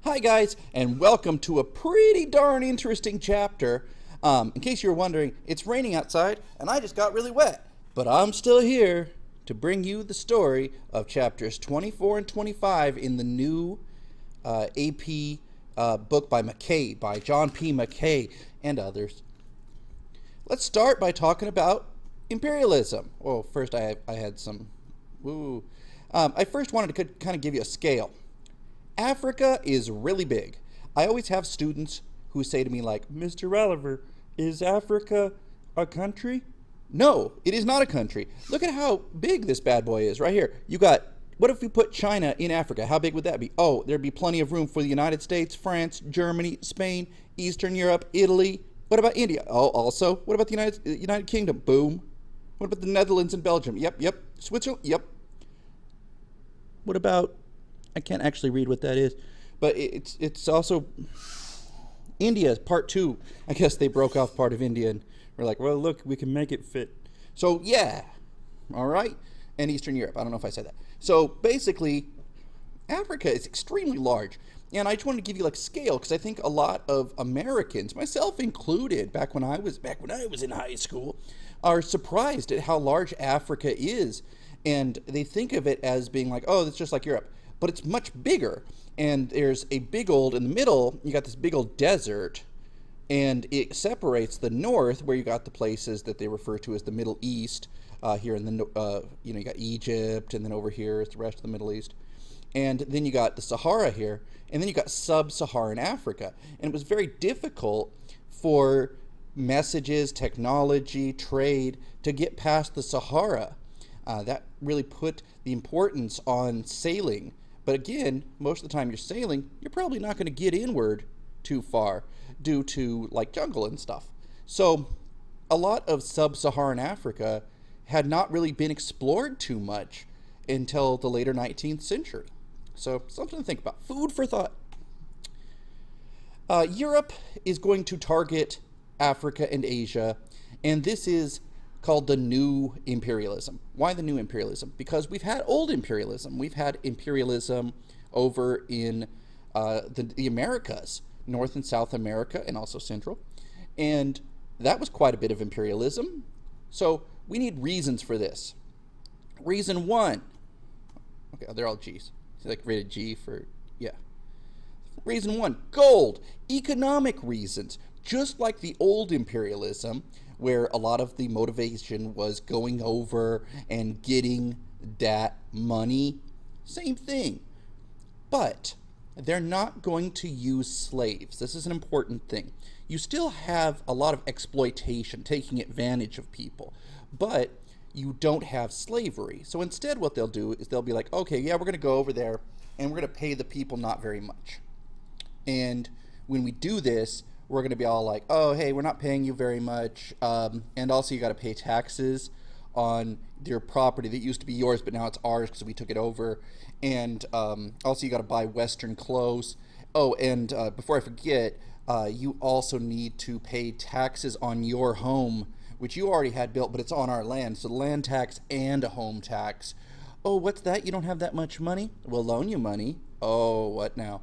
Hi guys, and welcome to a pretty darn interesting chapter. In case you were wondering, it's raining outside, and I just got really wet. But I'm still here to bring you the story of chapters 24 and 25 in the new AP book by McKay, by John P. McKay, and others. Let's start by talking about imperialism. Well, first I had some... I first wanted to kind of give you a scale. Africa is really big. I always have students who say to me like, Mr. Oliver, is Africa a country? No, it is not a country. Look at how big this bad boy is right here. You got, what if we put China in Africa? How big would that be? Oh, there'd be plenty of room for the United States, France, Germany, Spain, Eastern Europe, Italy. What about India? Oh, also, what about the United Kingdom? Boom. What about the Netherlands and Belgium? Yep. Switzerland? Yep. What about... I can't actually read what that is, but it's also India is part 2. I guess they broke off part of India and we're like, well, look, we can make it fit. So yeah, all right, and Eastern Europe. I don't know if I said that. So basically, Africa is extremely large, and I just wanted to give you like scale because I think a lot of Americans, myself included, back when I was in high school, are surprised at how large Africa is, and they think of it as being like, oh, it's just like Europe. But it's much bigger, and there's a big old, in the middle, you got this big old desert, and it separates the north, where you got the places that they refer to as the Middle East, here in the, you got Egypt, and then over here is the rest of the Middle East, and then you got the Sahara here, and then you got sub-Saharan Africa, and it was very difficult for messages, technology, trade, to get past the Sahara. That really put the importance on sailing. But again, most of the time you're sailing, you're probably not going to get inward too far due to like jungle and stuff. So a lot of sub-Saharan Africa had not really been explored too much until the later 19th century. So something to think about. Food for thought. Europe is going to target Africa and Asia, and this is called the new imperialism. Why the new imperialism? Because we've had old imperialism. We've had imperialism over in the Americas, North and South America, and also Central. And that was quite a bit of imperialism. So we need reasons for this. Reason 1. Okay, they're all G's. It's like rated G for, yeah. Reason 1, gold. Economic reasons. Just like the old imperialism, where a lot of the motivation was going over and getting that money. Same thing. But they're not going to use slaves. This is an important thing. You still have a lot of exploitation, taking advantage of people, but you don't have slavery. So instead what they'll do is they'll be like, okay, yeah, we're going to go over there and we're going to pay the people not very much. And when we do this, we're going to be all like, oh, hey, we're not paying you very much. And also you got to pay taxes on your property that used to be yours, but now it's ours because we took it over. And also you got to buy Western clothes. Oh, and before I forget, you also need to pay taxes on your home, which you already had built, but it's on our land. So land tax and a home tax. Oh, what's that? You don't have that much money? We'll loan you money. Oh, what now?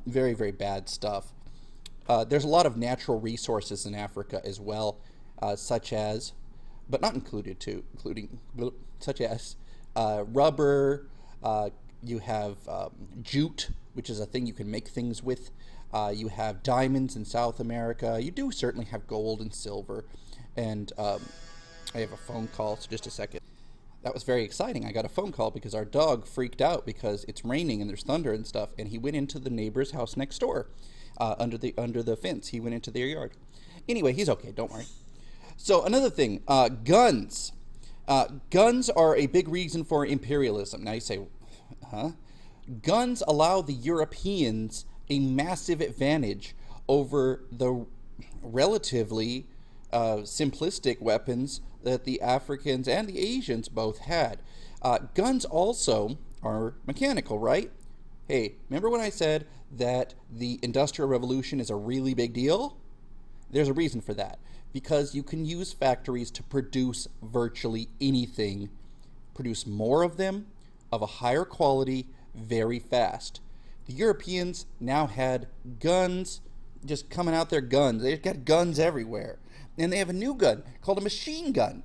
Very, very bad stuff. There's a lot of natural resources in Africa as well, such as, but not included to, such as rubber. You have jute, which is a thing you can make things with. You have diamonds in South America. You do certainly have gold and silver. And I have a phone call, so just a second. That was very exciting. I got a phone call because our dog freaked out because it's raining and there's thunder and stuff, and he went into the neighbor's house next door. Under the fence. He went into their yard. Anyway, he's okay. Don't worry. So another thing, guns. Guns are a big reason for imperialism. Now you say, huh? Guns allow the Europeans a massive advantage over the relatively simplistic weapons that the Africans and the Asians both had. Guns also are mechanical, right? Hey, remember when I said that the Industrial Revolution is a really big deal? There's a reason for that. Because you can use factories to produce virtually anything, produce more of them, of a higher quality, very fast. The Europeans now had guns just coming out their guns. They've got guns everywhere. And they have a new gun called a machine gun.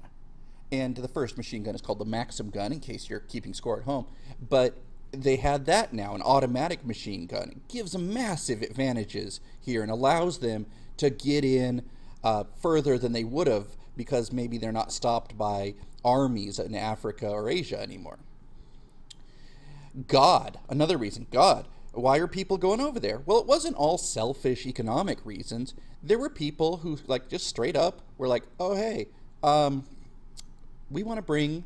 And the first machine gun is called the Maxim gun, in case you're keeping score at home. But they had that now, an automatic machine gun. It gives them massive advantages here and allows them to get in further than they would have, because maybe they're not stopped by armies in Africa or Asia anymore. God, another reason. God. Why are people going over there? Well, it wasn't all selfish economic reasons. There were people who, like, just straight up were like, oh, hey, we want to bring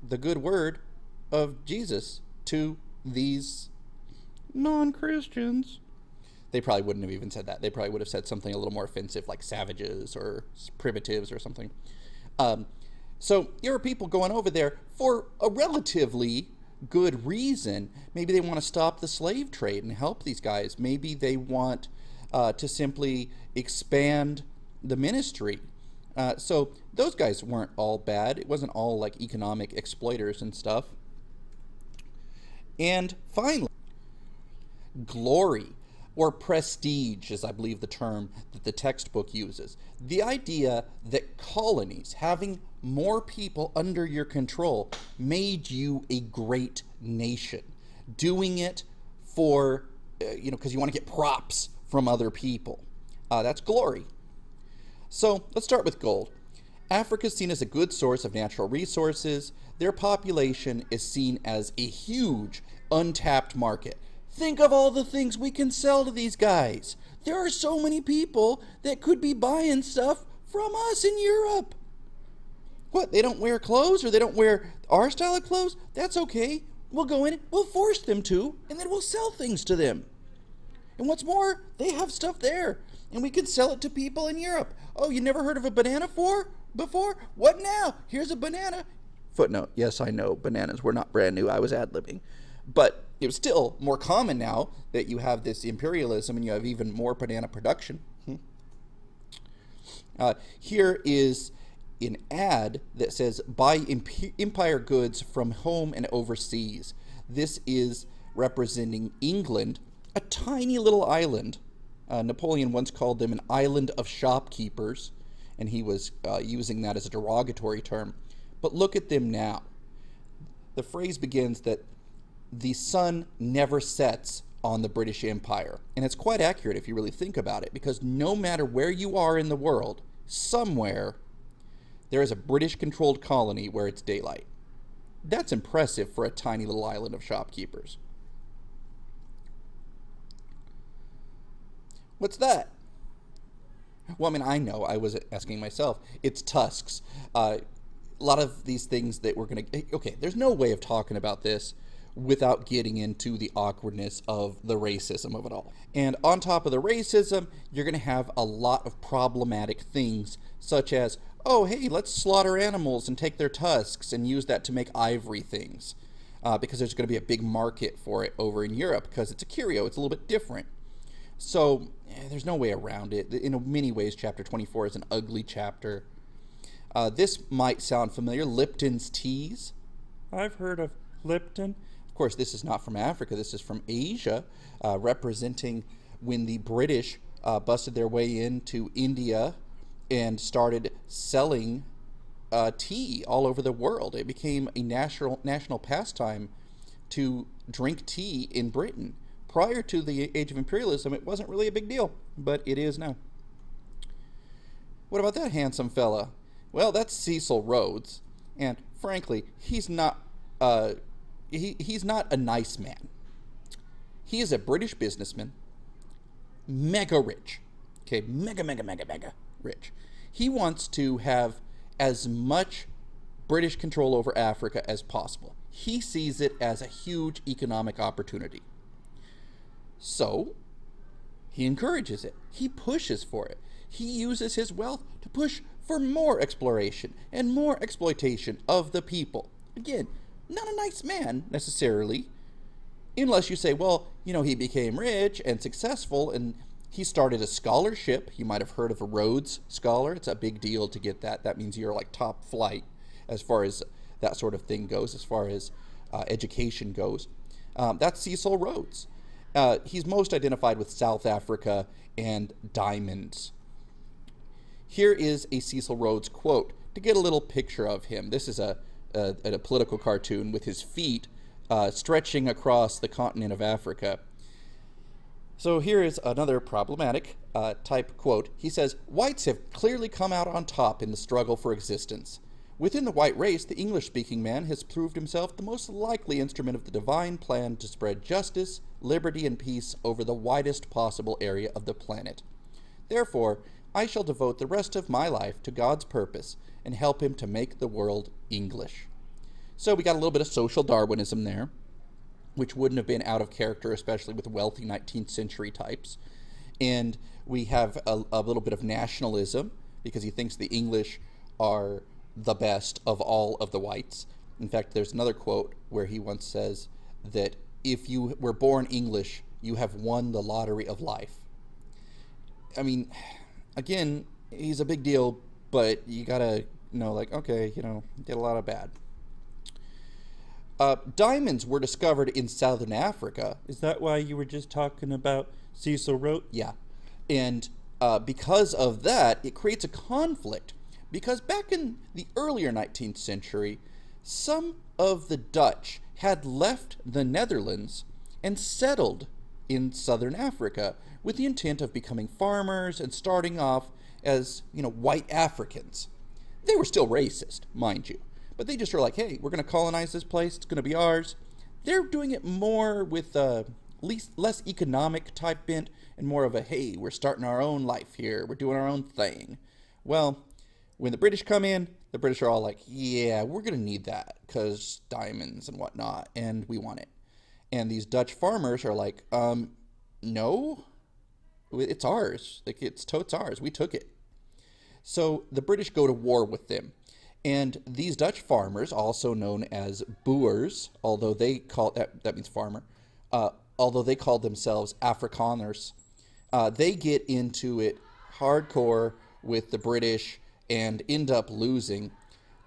the good word of Jesus to these non-Christians. They probably wouldn't have even said that. They probably would have said something a little more offensive, like savages or primitives or something. So there were people going over there for a relatively good reason. Maybe they want to stop the slave trade and help these guys. Maybe they want to simply expand the ministry. So those guys weren't all bad. It wasn't all like economic exploiters and stuff. And finally, glory, or prestige, is I believe the term that the textbook uses. The idea that colonies, having more people under your control, made you a great nation. Doing it for, because you want to get props from other people. That's glory. So let's start with gold. Africa is seen as a good source of natural resources. Their population is seen as a huge, untapped market. Think of all the things we can sell to these guys. There are so many people that could be buying stuff from us in Europe. What, they don't wear clothes, or they don't wear our style of clothes? That's okay. We'll go in, we'll force them to, and then we'll sell things to them. And what's more, they have stuff there, and we can sell it to people in Europe. Oh, you never heard of a banana before? What now? Here's a banana. Footnote, yes, I know, bananas were not brand new. I was ad-libbing. But it was still more common now that you have this imperialism and you have even more banana production. Here is an ad that says, buy empire goods from home and overseas. This is representing England, a tiny little island. Napoleon once called them an island of shopkeepers, and he was using that as a derogatory term. But look at them now. The phrase begins that the sun never sets on the British Empire. And it's quite accurate if you really think about it, because no matter where you are in the world, somewhere there is a British-controlled colony where it's daylight. That's impressive for a tiny little island of shopkeepers. What's that? Well, I mean, I know. I was asking myself. It's tusks. A lot of these things that we're going to... Okay, there's no way of talking about this without getting into the awkwardness of the racism of it all. And on top of the racism, you're going to have a lot of problematic things, such as, oh, hey, let's slaughter animals and take their tusks and use that to make ivory things. Because there's going to be a big market for it over in Europe, because it's a curio. It's a little bit different. So there's no way around it. In many ways, chapter 24 is an ugly chapter. This might sound familiar. Lipton's teas. I've heard of Lipton. Of course, this is not from Africa. This is from Asia, representing when the British busted their way into India and started selling tea all over the world. It became a national pastime to drink tea in Britain. Prior to the age of imperialism, it wasn't really a big deal, but it is now. What about that handsome fella? Well, that's Cecil Rhodes, and frankly, he's not he's not a nice man. He is a British businessman, mega rich. Okay, mega rich. He wants to have as much British control over Africa as possible. He sees it as a huge economic opportunity. So, he encourages it. He pushes for it. He uses his wealth to push for more exploration and more exploitation of the people. Again, not a nice man, necessarily, unless you say, well, he became rich and successful, and he started a scholarship. You might have heard of a Rhodes Scholar. It's a big deal to get that. That means you're like top flight as far as that sort of thing goes, as far as education goes. That's Cecil Rhodes. He's most identified with South Africa and diamonds. Here is a Cecil Rhodes quote to get a little picture of him. This is a political cartoon with his feet stretching across the continent of Africa. So here is another problematic type quote. He says, "Whites have clearly come out on top in the struggle for existence. Within the white race, the English-speaking man has proved himself the most likely instrument of the divine plan to spread justice, liberty, and peace over the widest possible area of the planet. Therefore, I shall devote the rest of my life to God's purpose and help him to make the world English." So we got a little bit of social Darwinism there, which wouldn't have been out of character, especially with wealthy 19th century types. And we have a little bit of nationalism, because he thinks the English are the best of all of the whites. In fact, there's another quote where he once says that if you were born English, you have won the lottery of life. I mean, again, he's a big deal, but you gotta know, like, okay, did a lot of bad. Diamonds were discovered in southern Africa. Is that why you were just talking about Cecil Rhodes? Yeah. And because of that, it creates a conflict. Because back in the earlier 19th century, some of the Dutch had left the Netherlands and settled in southern Africa with the intent of becoming farmers and starting off as, white Africans. They were still racist, mind you. But they just were like, hey, we're going to colonize this place. It's going to be ours. They're doing it more with less economic type bent and more of a, hey, we're starting our own life here. We're doing our own thing. Well, when the British come in, the British are all like, yeah, we're going to need that because diamonds and whatnot, and we want it. And these Dutch farmers are like, no, it's ours. Like, it's totes ours. We took it. So the British go to war with them. And these Dutch farmers, also known as Boers, although they call that means farmer, although they called themselves Afrikaners, they get into it hardcore with the British and end up losing.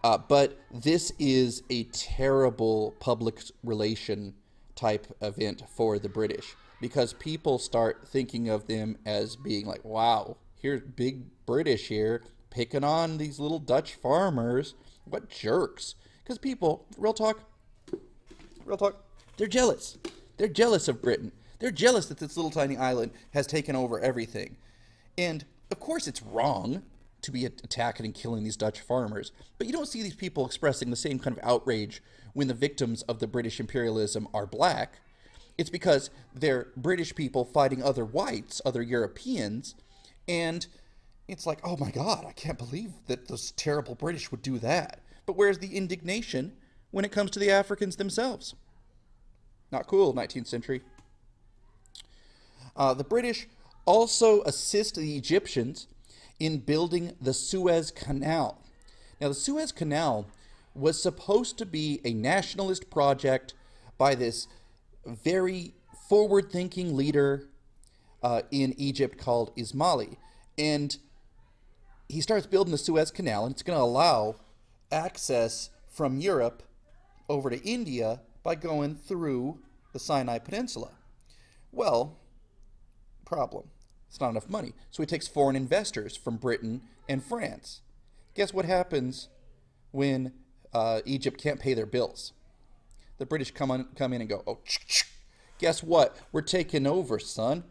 But this is a terrible public relation type event for the British, because people start thinking of them as being like, wow, here's big British here picking on these little Dutch farmers. What jerks. Because people, real talk, they're jealous. They're jealous of Britain. They're jealous that this little tiny island has taken over everything. And, of course, it's wrong to be attacking and killing these Dutch farmers, but you don't see these people expressing the same kind of outrage when the victims of the British imperialism are black. It's because they're British people fighting other whites, other Europeans, and it's like, oh my God, I can't believe that those terrible British would do that. But where's the indignation when it comes to the Africans themselves? Not cool, 19th century. The British also assist the Egyptians in building the Suez Canal. Now, the Suez Canal was supposed to be a nationalist project by this very forward-thinking leader in Egypt called Ismaili. And he starts building the Suez Canal, and it's going to allow access from Europe over to India by going through the Sinai Peninsula. Well, problem. It's not enough money. So he takes foreign investors from Britain and France. Guess what happens when Egypt can't pay their bills? The British come in and go, oh, guess what? We're taking over, son.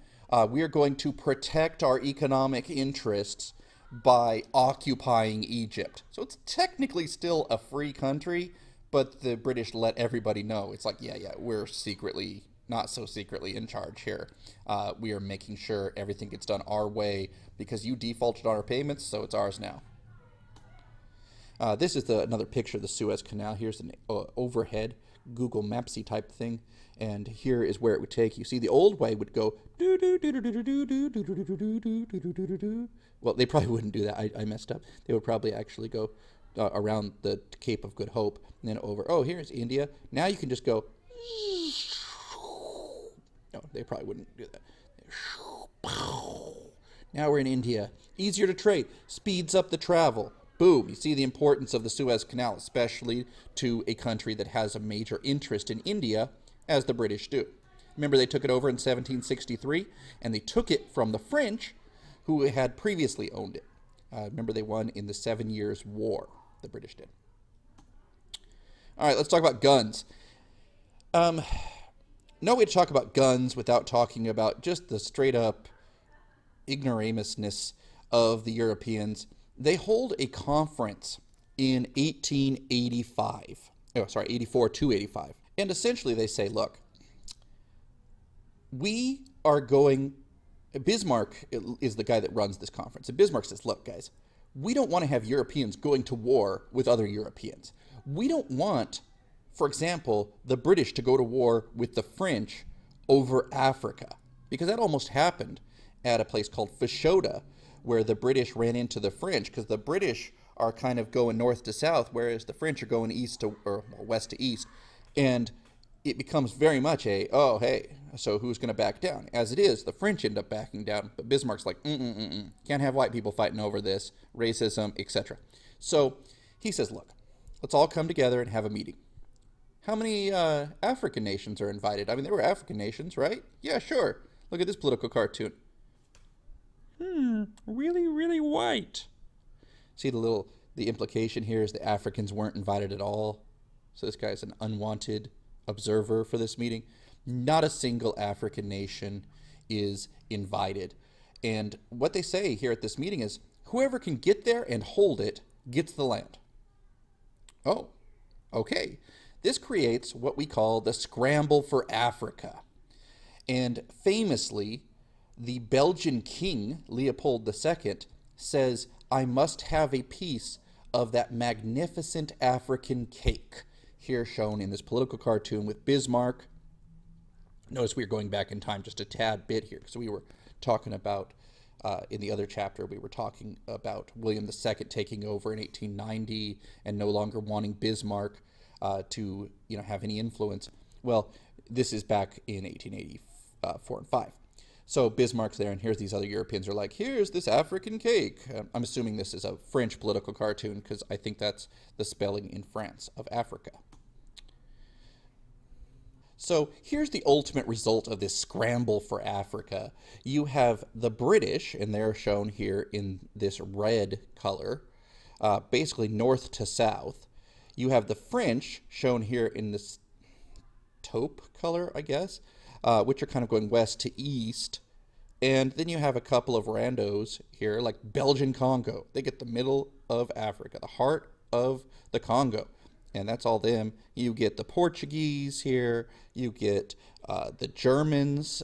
We are going to protect our economic interests by occupying Egypt. So it's technically still a free country, but the British let everybody know. It's like, yeah, we're secretly, not so secretly in charge here. We are making sure everything gets done our way because you defaulted on our payments, so it's ours now. This is another picture of the Suez Canal. Here's an overhead Google Mapsy type thing. And here is where it would take you. See, the old way would go well, they probably wouldn't do that. I messed up. They would probably actually go around the Cape of Good Hope and then over. Oh, here's India. Now you can just go. No, they probably wouldn't do that. Now we're in India. Easier to trade. Speeds up the travel. Boom. You see the importance of the Suez Canal, especially to a country that has a major interest in India, as the British do. Remember, they took it over in 1763, and they took it from the French, who had previously owned it. Remember, they won in the 7 Years' War, the British did. All right, let's talk about guns. No way to talk about guns without talking about just the straight-up ignoramusness of the Europeans. They hold a conference in 1885. Oh, sorry, 84 to 85. And essentially they say, look, we are going... Bismarck is the guy that runs this conference. And Bismarck says, look, guys, we don't want to have Europeans going to war with other Europeans. We don't want, for example, the British to go to war with the French over Africa, because that almost happened at a place called Fashoda, where the British ran into the French, because the British are kind of going north to south, whereas the French are going west to east. And it becomes very much oh, hey, so who's going to back down? As it is, the French end up backing down, but Bismarck's like, can't have white people fighting over this, racism, etc. So he says, look, let's all come together and have a meeting. How many African nations are invited? I mean, there were African nations, right? Yeah, sure. Look at this political cartoon. Really, really white. See the implication here is the Africans weren't invited at all. So this guy's an unwanted observer for this meeting. Not a single African nation is invited. And what they say here at this meeting is, whoever can get there and hold it gets the land. Oh, okay. This creates what we call the scramble for Africa. And famously, the Belgian king, Leopold II, says, I must have a piece of that magnificent African cake, here shown in this political cartoon with Bismarck. Notice we're going back in time just a tad bit here, because we were talking about, in the other chapter, we were talking about William II taking over in 1890 and no longer wanting Bismarck to have any influence. Well, this is back in 1884 and 5. So Bismarck's there, and here's these other Europeans are like, here's this African cake. I'm assuming this is a French political cartoon, because I think that's the spelling in France of Africa. So here's the ultimate result of this scramble for Africa. You have the British, and they're shown here in this red color, basically north to south. You have the French, shown here in this taupe color, I guess, which are kind of going west to east. And then you have a couple of randos here, like Belgian Congo. They get the middle of Africa, the heart of the Congo. And that's all them. You get the Portuguese here. You get the Germans,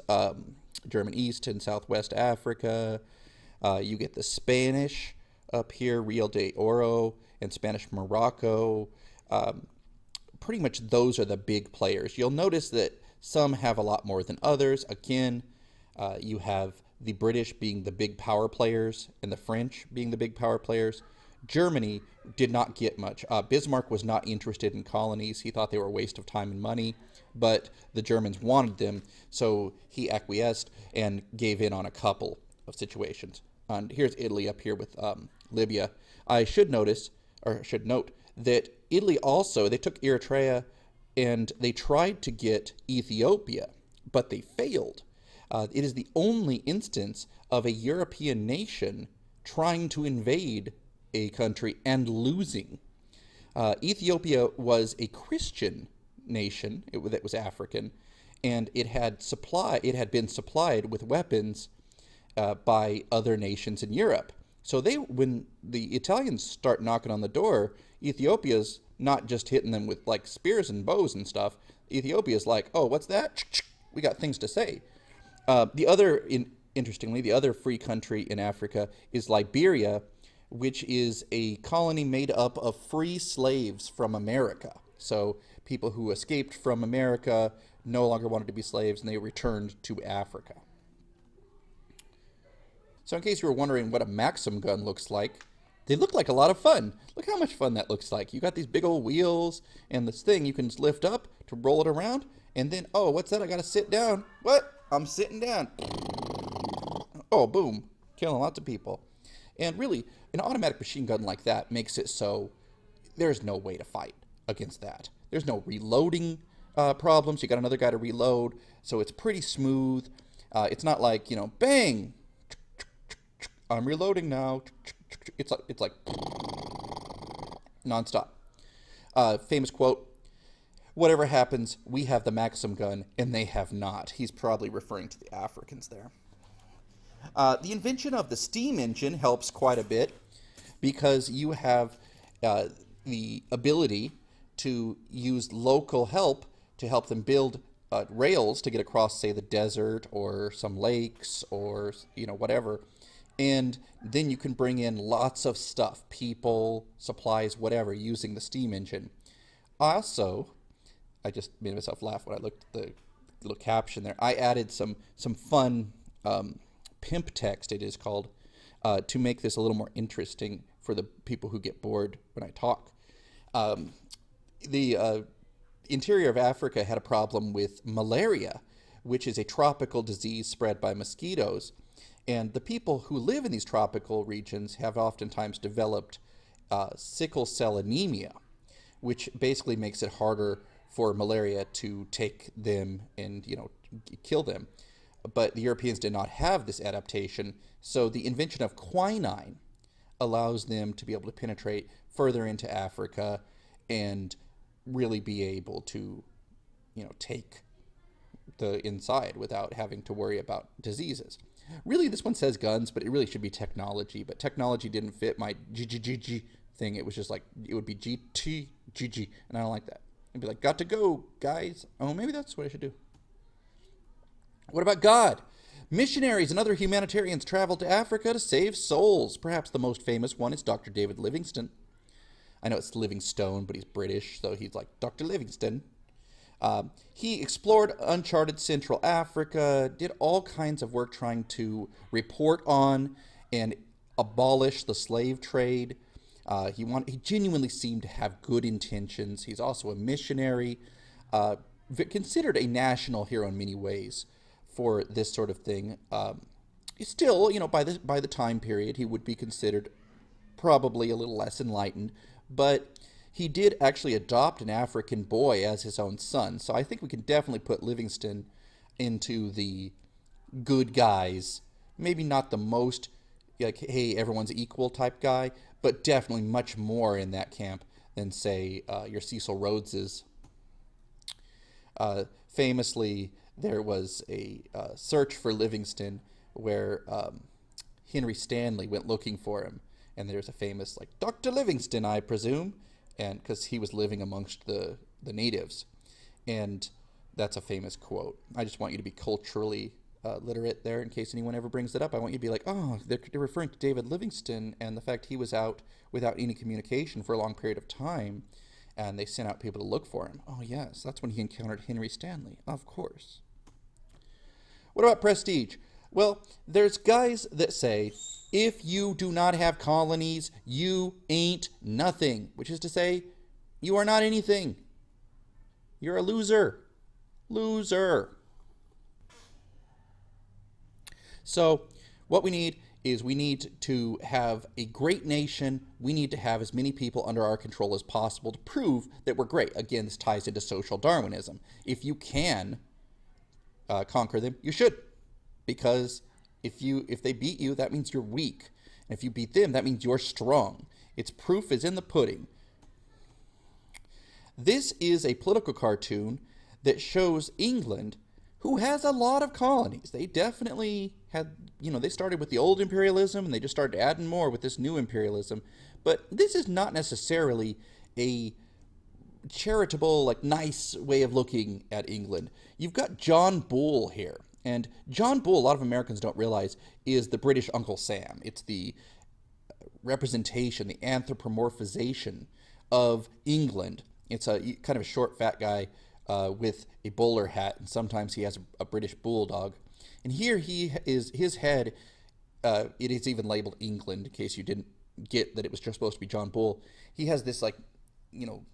German East and Southwest Africa. You get the Spanish up here, Rio de Oro, and Spanish Morocco. Pretty much those are the big players. You'll notice that some have a lot more than others. Again, you have the British being the big power players and the French being the big power players. Germany did not get much. Bismarck was not interested in colonies. He thought they were a waste of time and money, but the Germans wanted them, so he acquiesced and gave in on a couple of situations. And here's Italy up here with Libya. I should note that Italy also, they took Eritrea and they tried to get Ethiopia, but they failed. It is the only instance of a European nation trying to invade a country and losing. Ethiopia was a Christian nation that was African, and it had been supplied with weapons by other nations in Europe. So when the Italians start knocking on the door, Ethiopia's not just hitting them with like spears and bows and stuff. Ethiopia's like, oh, what's that? We got things to say. Interestingly, the other free country in Africa is Liberia, which is a colony made up of free slaves from America. So people who escaped from America no longer wanted to be slaves, and they returned to Africa. So in case you were wondering what a Maxim gun looks like, they look like a lot of fun. Look how much fun that looks like. You got these big old wheels and this thing you can just lift up to roll it around, and then, oh, what's that? I gotta sit down. What? I'm sitting down. Oh, boom. Killing lots of people. And really, an automatic machine gun like that makes it so there's no way to fight against that. There's no reloading problems. You got another guy to reload, so it's pretty smooth. It's not like, bang, I'm reloading now. It's like nonstop. Famous quote: "Whatever happens, we have the Maxim gun, and they have not." He's probably referring to the Africans there. The invention of the steam engine helps quite a bit because you have the ability to use local help to help them build rails to get across, say, the desert or some lakes or whatever. And then you can bring in lots of stuff, people, supplies, whatever, using the steam engine. Also, I just made myself laugh when I looked at the little caption there. I added some fun pimp text, it is called, to make this a little more interesting for the people who get bored when I talk. The interior of Africa had a problem with malaria, which is a tropical disease spread by mosquitoes. And the people who live in these tropical regions have oftentimes developed sickle cell anemia, which basically makes it harder for malaria to take them and, kill them. But the Europeans did not have this adaptation, so the invention of quinine allows them to be able to penetrate further into Africa and really be able to, take the inside without having to worry about diseases. Really, this one says guns, but it really should be technology. But technology didn't fit my GGGG thing. It was just like, it would be GTGG, and I don't like that. It'd be like, got to go, guys. Oh, maybe that's what I should do. What about God? Missionaries and other humanitarians traveled to Africa to save souls. Perhaps the most famous one is Dr. David Livingstone. I know it's Livingstone, but he's British, so he's like Dr. Livingstone. He explored uncharted Central Africa, did all kinds of work trying to report on and abolish the slave trade. He genuinely seemed to have good intentions. He's also a missionary, considered a national hero in many ways for this sort of thing. Still, by the time period, he would be considered probably a little less enlightened, but he did actually adopt an African boy as his own son. So I think we can definitely put Livingstone into the good guys. Maybe not the most, like, hey, everyone's equal type guy, but definitely much more in that camp than, say, your Cecil Rhodeses. Famously, there was a search for Livingstone where Henry Stanley went looking for him. And there's a famous, like, Dr. Livingstone, I presume, and because he was living amongst the natives. And that's a famous quote. I just want you to be culturally literate there in case anyone ever brings it up. I want you to be like, oh, they're referring to David Livingstone and the fact he was out without any communication for a long period of time, and they sent out people to look for him. Oh, yes, that's when he encountered Henry Stanley, of course. What about prestige? Well, there's guys that say, if you do not have colonies, you ain't nothing, which is to say, you are not anything. You're a loser. Loser. So what we need is we need to have a great nation. We need to have as many people under our control as possible to prove that we're great. Again, this ties into social Darwinism. If you can conquer them, you should. Because if they beat you, that means you're weak. And if you beat them, that means you're strong. Its proof is in the pudding. This is a political cartoon that shows England, who has a lot of colonies. They definitely had, they started with the old imperialism and they just started adding more with this new imperialism. But this is not necessarily a charitable, like, nice way of looking at England. You've got John Bull here. And John Bull, a lot of Americans don't realize, is the British Uncle Sam. It's the representation, the anthropomorphization of England. It's a kind of a short, fat guy with a bowler hat, and sometimes he has a British bulldog. And here his head, it is even labeled England, in case you didn't get that it was just supposed to be John Bull. He has this, like,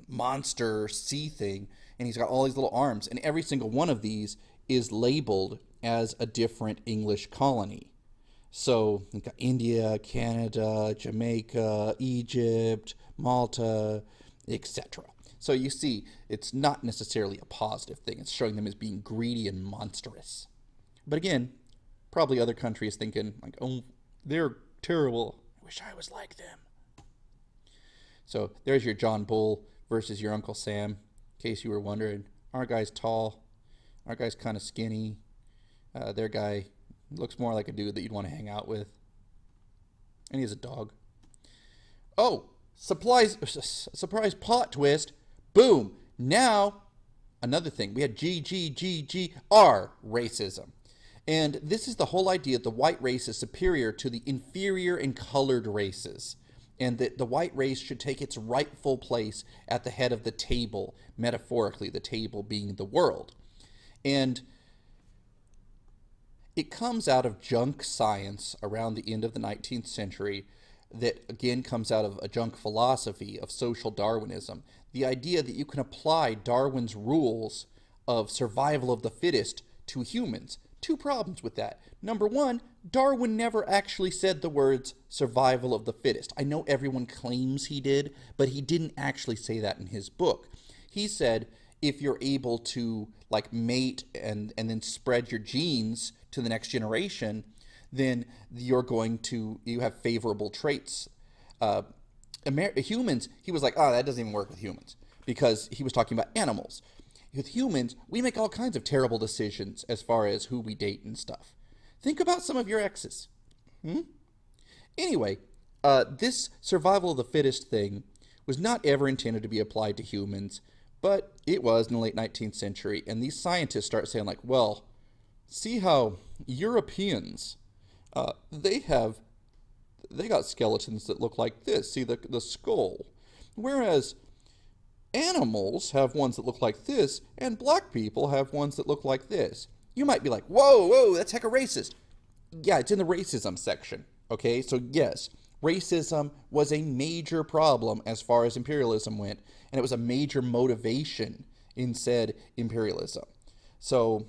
monster sea thing, and he's got all these little arms, and every single one of these is labeled as a different English colony. So you've got India, Canada, Jamaica, Egypt, Malta, etc. So you see, it's not necessarily a positive thing. It's showing them as being greedy and monstrous. But again, probably other countries thinking, like, oh, they're terrible. I wish I was like them. So there's your John Bull versus your Uncle Sam. In case you were wondering, our guy's tall. Our guy's kind of skinny. Their guy looks more like a dude that you'd want to hang out with. And he has a dog. Oh, surprise plot twist. Boom. Now, another thing. We had GGGGR, racism. And this is the whole idea that the white race is superior to the inferior and colored races. And that the white race should take its rightful place at the head of the table, metaphorically, the table being the world. And it comes out of junk science around the end of the 19th century that, again, comes out of a junk philosophy of social Darwinism. The idea that you can apply Darwin's rules of survival of the fittest to humans. Two problems with that. Number one, Darwin never actually said the words survival of the fittest. I know everyone claims he did, but he didn't actually say that in his book. He said if you're able to like mate and then spread your genes to the next generation, then you have favorable traits. Humans, he was like, oh, that doesn't even work with humans, because he was talking about animals. With humans, we make all kinds of terrible decisions as far as who we date and stuff. Think about some of your exes. Anyway, this survival of the fittest thing was not ever intended to be applied to humans, but it was in the late 19th century, and these scientists start saying like, well, see how Europeans, they got skeletons that look like this. See the skull. Whereas animals have ones that look like this, and black people have ones that look like this. You might be like, whoa, that's hecka racist. Yeah, it's in the racism section. Okay, so yes, racism was a major problem as far as imperialism went, and it was a major motivation in said imperialism. So,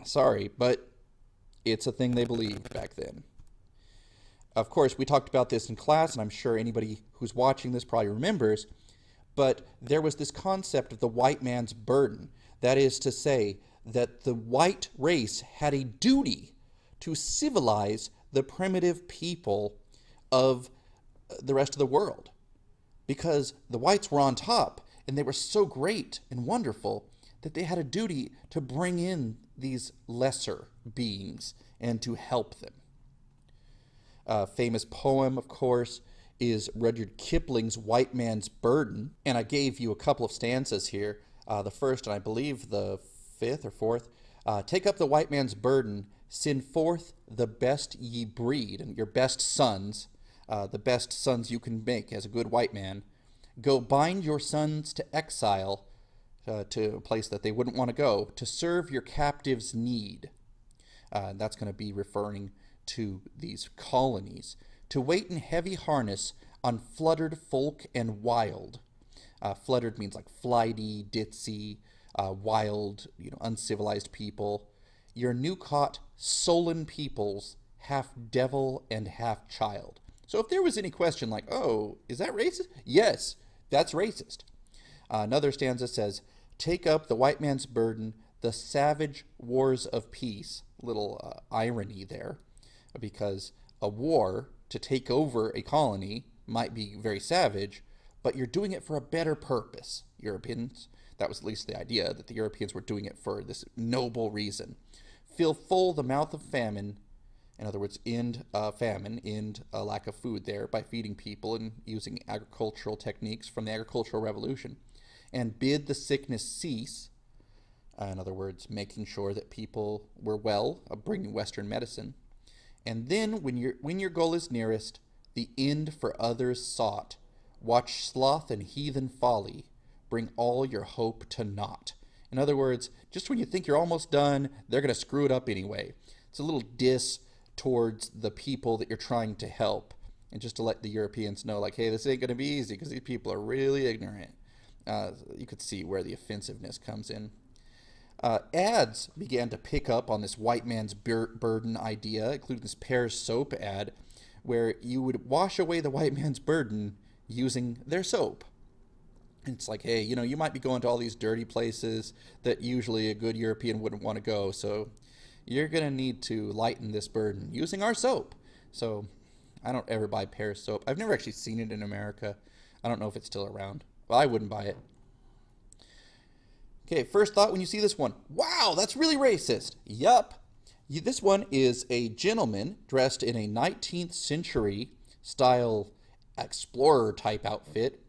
sorry, but it's a thing they believed back then. Of course, we talked about this in class, and I'm sure anybody who's watching this probably remembers, but there was this concept of the white man's burden. That is to say that the white race had a duty to civilize the primitive people of the rest of the world, because the whites were on top, and they were so great and wonderful that they had a duty to bring in these lesser beings and to help them. Famous poem, of course, is Rudyard Kipling's White Man's Burden, and I gave you a couple of stanzas here. The first, and I believe the fifth or fourth, take up the white man's burden, send forth the best ye breed, and your best sons, the best sons you can make as a good white man. Go bind your sons to exile, to a place that they wouldn't want to go, to serve your captives' need. That's going to be referring to these colonies. To wait in heavy harness on fluttered folk and wild. Fluttered means like flighty, ditzy, wild, uncivilized people. Your new-caught, sullen peoples, half devil and half child. So if there was any question like, oh, is that racist? Yes, that's racist. Another stanza says, take up the white man's burden, the savage wars of peace. Little irony there, because a war to take over a colony might be very savage, but you're doing it for a better purpose, Europeans. That was at least the idea, that the Europeans were doing it for this noble reason. Fill full the mouth of famine, in other words, end famine, end a lack of food there by feeding people and using agricultural techniques from the agricultural revolution, and bid the sickness cease, in other words, making sure that people were well, bringing Western medicine. And then, when your goal is nearest, the end for others sought, watch sloth and heathen folly, bring all your hope to naught. In other words, just when you think you're almost done, they're going to screw it up anyway. It's a little diss towards the people that you're trying to help, and just to let the Europeans know, like, hey, this ain't going to be easy because these people are really ignorant. You could see where the offensiveness comes in. Ads began to pick up on this white man's burden idea, including this Pear's soap ad, where you would wash away the white man's burden using their soap. It's like, hey, you might be going to all these dirty places that usually a good European wouldn't want to go. So you're going to need to lighten this burden using our soap. So I don't ever buy Paris soap. I've never actually seen it in America. I don't know if it's still around. Well, I wouldn't buy it. Okay, first thought when you see this one. Wow, that's really racist. Yup. This one is a gentleman dressed in a 19th century style explorer type outfit,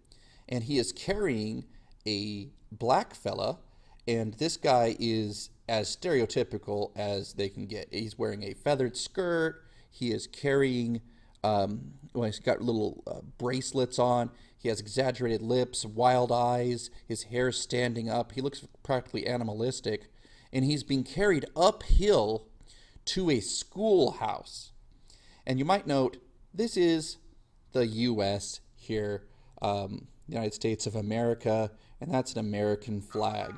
and he is carrying a black fella, and this guy is as stereotypical as they can get. He's wearing a feathered skirt. He is carrying, he's got little bracelets on. He has exaggerated lips, wild eyes. His hair's standing up. He looks practically animalistic, and he's being carried uphill to a schoolhouse. And you might note, this is the U.S. here, United States of America, and that's an American flag.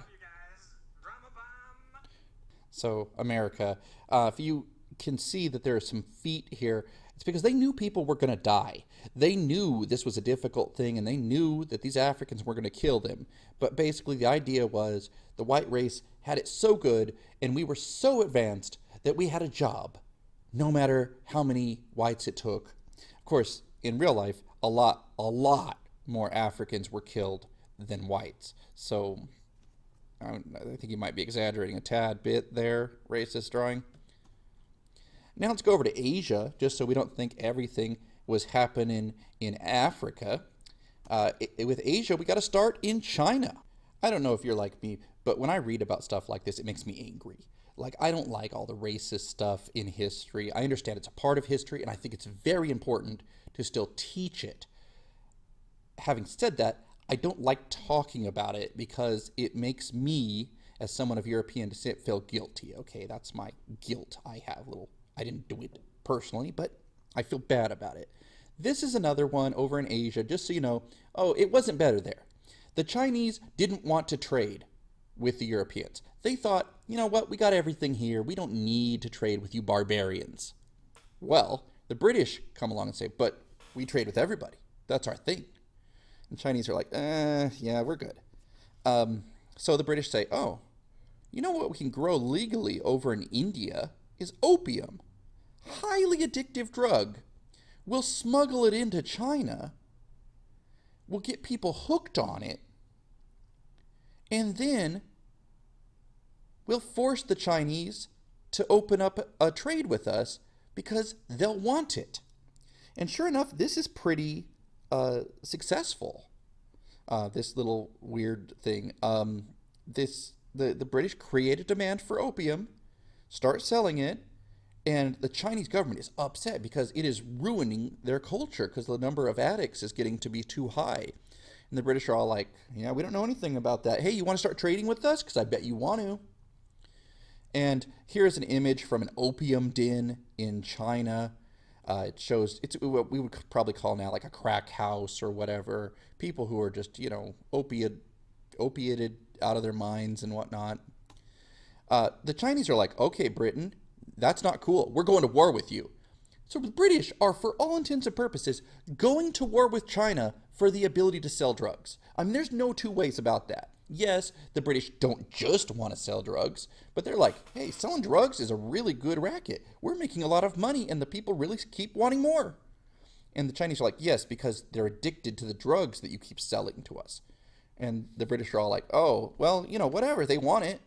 So, America. If you can see that there are some feet here, it's because they knew people were going to die. They knew this was a difficult thing, and they knew that these Africans were going to kill them. But basically, the idea was the white race had it so good, and we were so advanced that we had a job, no matter how many whites it took. Of course, in real life, a lot more Africans were killed than whites. So I think you might be exaggerating a tad bit there, racist drawing. Now let's go over to Asia, just so we don't think everything was happening in Africa. With Asia, we got to start in China. I don't know if you're like me, but when I read about stuff like this, it makes me angry. Like, I don't like all the racist stuff in history. I understand it's a part of history, and I think it's very important to still teach it. Having said that, I don't like talking about it because it makes me, as someone of European descent, feel guilty. Okay, that's my guilt I have. I didn't do it personally, but I feel bad about it. This is another one over in Asia, just so you know. Oh, it wasn't better there. The Chinese didn't want to trade with the Europeans. They thought, you know what, we got everything here. We don't need to trade with you barbarians. Well, the British come along and say, but we trade with everybody. That's our thing. And Chinese are like, yeah, we're good. So the British say, oh, you know what we can grow legally over in India is opium. Highly addictive drug. We'll smuggle it into China. We'll get people hooked on it. And then we'll force the Chinese to open up a trade with us because they'll want it. And sure enough, this is pretty successful. This little weird thing. The British create a demand for opium, start selling it, and the Chinese government is upset because it is ruining their culture because the number of addicts is getting to be too high. And the British are all like, yeah, we don't know anything about that. Hey, you want to start trading with us? Because I bet you want to. And here's an image from an opium den in China. It shows, it's what we would probably call now like a crack house or whatever. People who are just, opiated out of their minds and whatnot. The Chinese are like, okay, Britain, that's not cool. We're going to war with you. So the British are, for all intents and purposes, going to war with China for the ability to sell drugs. I mean, there's no two ways about that. Yes, the British don't just want to sell drugs, but they're like, hey, selling drugs is a really good racket. We're making a lot of money, and the people really keep wanting more. And the Chinese are like, yes, because they're addicted to the drugs that you keep selling to us. And the British are all like, oh, well, whatever, they want it.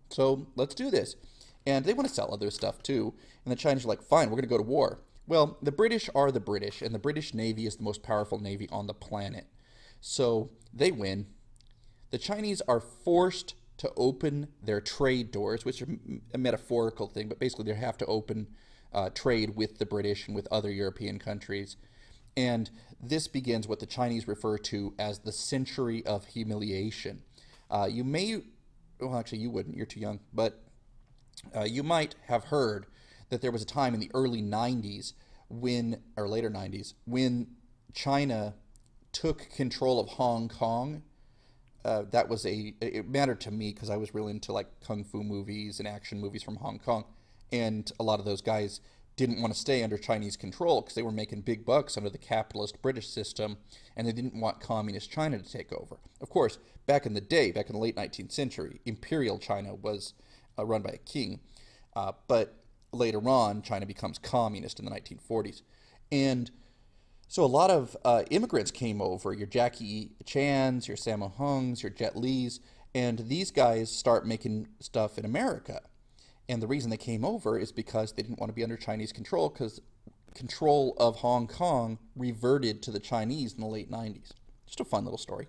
So let's do this. And they want to sell other stuff too. And the Chinese are like, fine, we're going to go to war. Well, the British are the British, and the British Navy is the most powerful navy on the planet. So they win. The Chinese are forced to open their trade doors, which are a metaphorical thing, but basically they have to open trade with the British and with other European countries. And this begins what the Chinese refer to as the century of humiliation. You wouldn't, you're too young, but you might have heard that there was a time in the early 90s later 90s, when China took control of Hong Kong. It mattered to me because I was really into like kung fu movies and action movies from Hong Kong. And a lot of those guys didn't want to stay under Chinese control because they were making big bucks under the capitalist British system, and they didn't want communist China to take over. Of course, back in the day, back in the late 19th century, Imperial China was run by a king, but later on, China becomes communist in the 1940s. And so a lot of immigrants came over, your Jackie Chans, your Sammo Hungs, your Jet Lis, and these guys start making stuff in America. And the reason they came over is because they didn't want to be under Chinese control, because control of Hong Kong reverted to the Chinese in the late 90s. Just a fun little story.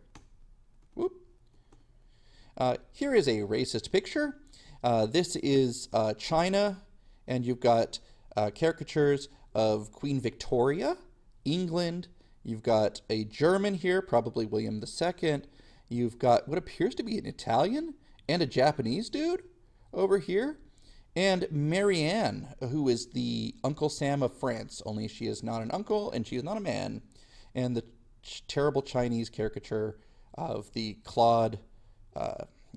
Whoop. Here is a racist picture. This is China, and you've got caricatures of Queen Victoria, England. You've got a German here, probably William II. You've got what appears to be an Italian and a Japanese dude over here. And Marianne, who is the Uncle Sam of France, only she is not an uncle and she is not a man. And the terrible Chinese caricature of the clawed,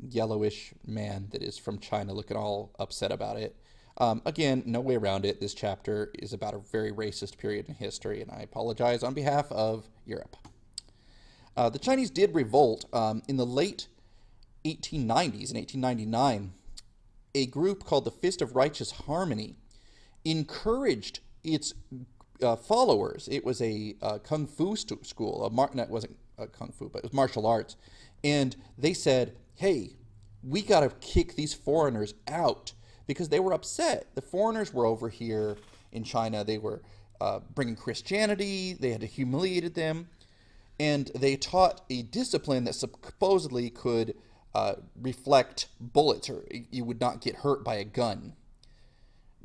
yellowish man that is from China looking all upset about it. Again, no way around it. This chapter is about a very racist period in history, and I apologize on behalf of Europe. The Chinese did revolt in the late 1890s, in 1899. A group called the Fist of Righteous Harmony encouraged its followers. It was a kung fu school. No, it wasn't kung fu, but it was martial arts. And they said, hey, we got to kick these foreigners out, because they were upset. The foreigners were over here in China. They were bringing Christianity. They had humiliated them. And they taught a discipline that supposedly could reflect bullets, or you would not get hurt by a gun.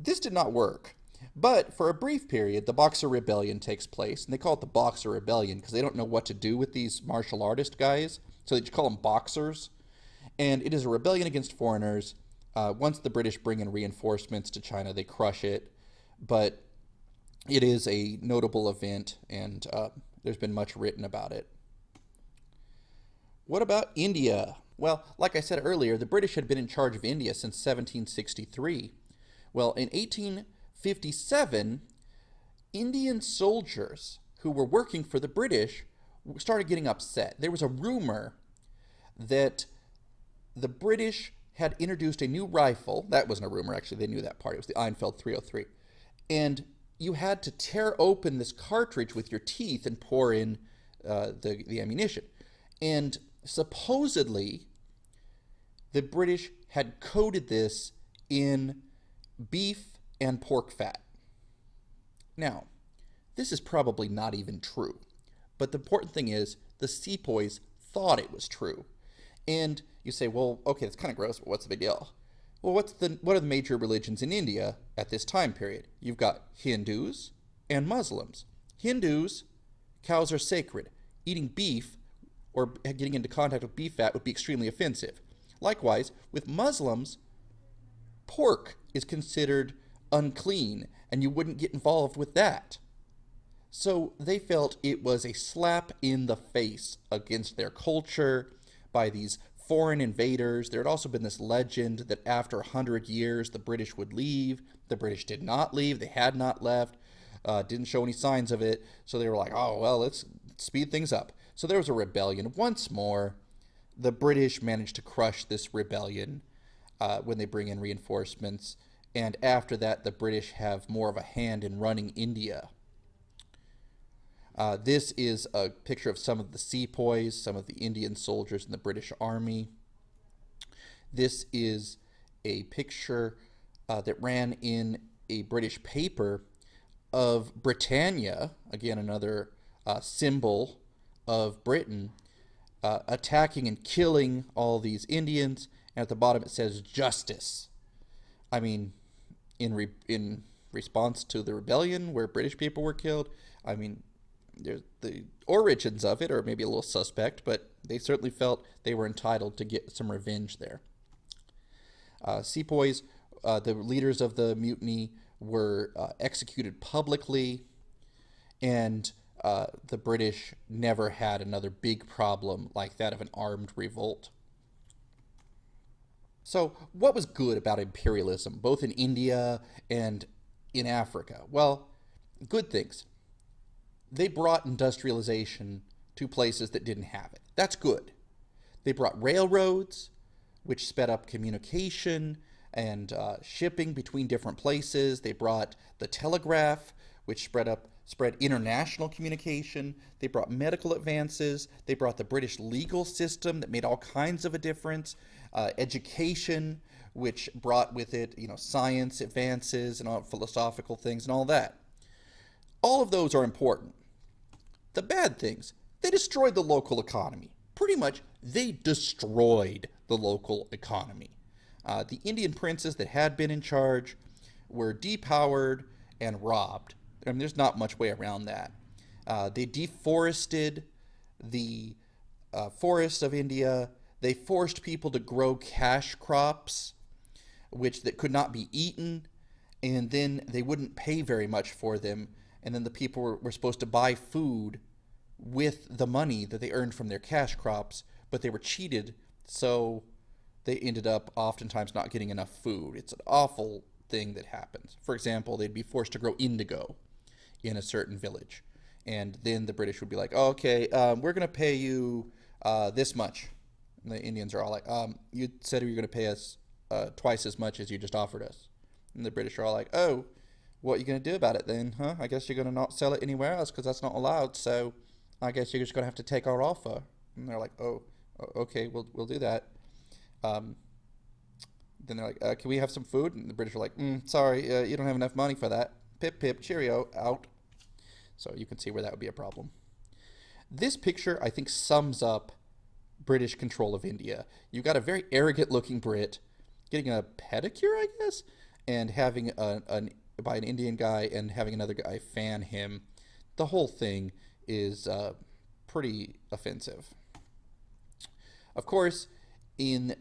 This did not work. But for a brief period, the Boxer Rebellion takes place, and they call it the Boxer Rebellion because they don't know what to do with these martial artist guys, so they just call them boxers. And it is a rebellion against foreigners. Once the British bring in reinforcements to China, they crush it. But it is a notable event, and there's been much written about it. What about India? Well, like I said earlier, the British had been in charge of India since 1763. Well, in 1857, Indian soldiers who were working for the British started getting upset. There was a rumor that the British had introduced a new rifle. That wasn't a rumor, actually. They knew that part. It was the Einfeld 303. And you had to tear open this cartridge with your teeth and pour in the ammunition. And supposedly, the British had coated this in beef and pork fat. Now, this is probably not even true. But the important thing is, the Sepoys thought it was true. And you say, well, okay, that's kind of gross, but what's the big deal? Well, what are the major religions in India at this time period? You've got Hindus and Muslims. Hindus, cows are sacred. Eating beef or getting into contact with beef fat would be extremely offensive. Likewise, with Muslims, pork is considered unclean, and you wouldn't get involved with that. So they felt it was a slap in the face against their culture by these foreign invaders. There had also been this legend that after 100 years, the British would leave. The British did not leave. They had not left. Didn't show any signs of it. So they were like, oh, well, let's speed things up. So there was a rebellion. Once more, the British managed to crush this rebellion when they bring in reinforcements. And after that, the British have more of a hand in running India. This is a picture of some of the Sepoys, some of the Indian soldiers in the British Army. This is a picture that ran in a British paper of Britannia, again another symbol of Britain, attacking and killing all these Indians. And at the bottom it says justice. I mean, in response to the rebellion where British people were killed, I mean, the origins of it are maybe a little suspect, but they certainly felt they were entitled to get some revenge there. Sepoys, the leaders of the mutiny, were executed publicly, and the British never had another big problem like that of an armed revolt. So what was good about imperialism, both in India and in Africa? Well, good things. They brought industrialization to places that didn't have it. That's good. They brought railroads, which sped up communication and shipping between different places. They brought the telegraph, which spread international communication. They brought medical advances. They brought the British legal system that made all kinds of a difference. Education, which brought with it, science advances and all philosophical things and all that. All of those are important. The bad things, they destroyed the local economy. Pretty much, they destroyed the local economy. The Indian princes that had been in charge were depowered and robbed. I mean, there's not much way around that. They deforested the forests of India. They forced people to grow cash crops, that could not be eaten, and then they wouldn't pay very much for them. And then the people were supposed to buy food with the money that they earned from their cash crops, but they were cheated, so they ended up oftentimes not getting enough food. It's an awful thing that happens. For example, they'd be forced to grow indigo in a certain village, and then the British would be like, oh, okay, we're going to pay you this much. And the Indians are all like, you said you were going to pay us twice as much as you just offered us. And the British are all like, oh, what are you going to do about it then, huh? I guess you're going to not sell it anywhere else because that's not allowed, so I guess you're just going to have to take our offer. And they're like, oh, okay, we'll do that. Then they're like, can we have some food? And the British are like, sorry, you don't have enough money for that. Pip, pip, cheerio, out. So you can see where that would be a problem. This picture, I think, sums up British control of India. You've got a very arrogant-looking Brit getting a pedicure, I guess, and having by an Indian guy and having another guy fan him. The whole thing is pretty offensive. Of course, in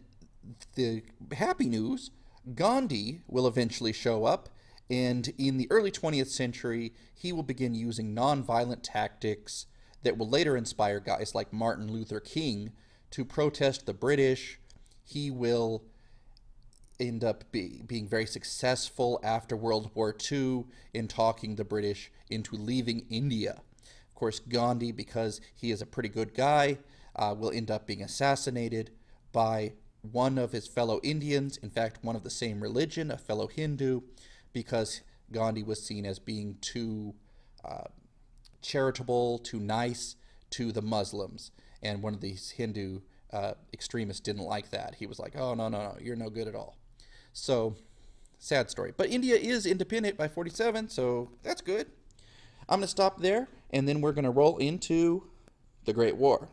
the happy news, Gandhi will eventually show up, and in the early 20th century, he will begin using nonviolent tactics that will later inspire guys like Martin Luther King to protest the British. He will end up being very successful after World War II in talking the British into leaving India. Of course, Gandhi, because he is a pretty good guy, will end up being assassinated by one of his fellow Indians, in fact, one of the same religion, a fellow Hindu, because Gandhi was seen as being too charitable, too nice to the Muslims. And one of these Hindu extremists didn't like that. He was like, oh, no, you're no good at all. So, sad story. But India is independent by 47, so that's good. I'm going to stop there, and then we're going to roll into the Great War.